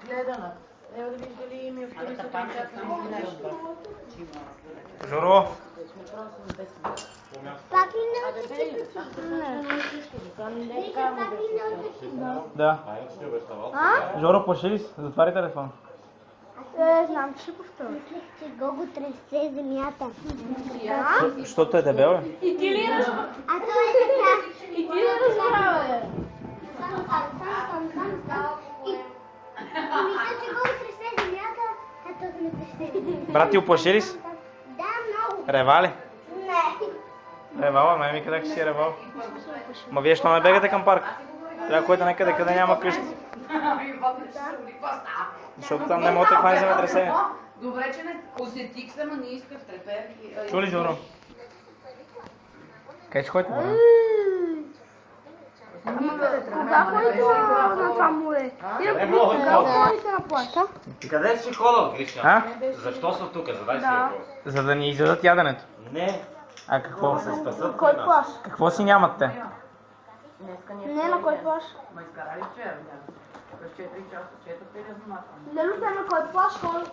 гледана. Ева да видиш дали ми оптимистът нещо. Жоро! Пак ли не учиш? Да. Жоро, плаши ли си? Затваряй телефон. Знам, че ще повторя. Мислих, че Гого тресе земята. Защото е дебел, бе? И ти ли разбра? А той е така. И ти ли разбра, бе? И мисля, че Гого тресе земята, а той не тресе. Брат ти оплаши ли си? Да, много. Рева ли? Не. Ревала, май ми къде си е ревал. Ма вие що не бегате към парк? Трябва ходите някъде, къде няма къщи. Защото там не може да хване земетресение. Добре, че не усетих се, но не исках треперки. Чу ли, Жоро? Къде ще ходите? Кога ходите на това море? Кога ходите на плаща? Къде си ходил, Кришан? А? Защо са тук? Задай си въпрос. За да ни изядат яденето. Не, А какво? се спасат. Кой плаш? Какво си нямат те? Не, на кой плаш? Ма изкарали вчера, през 4 часа, 4 размахване. Лело, на кой плаш ходят?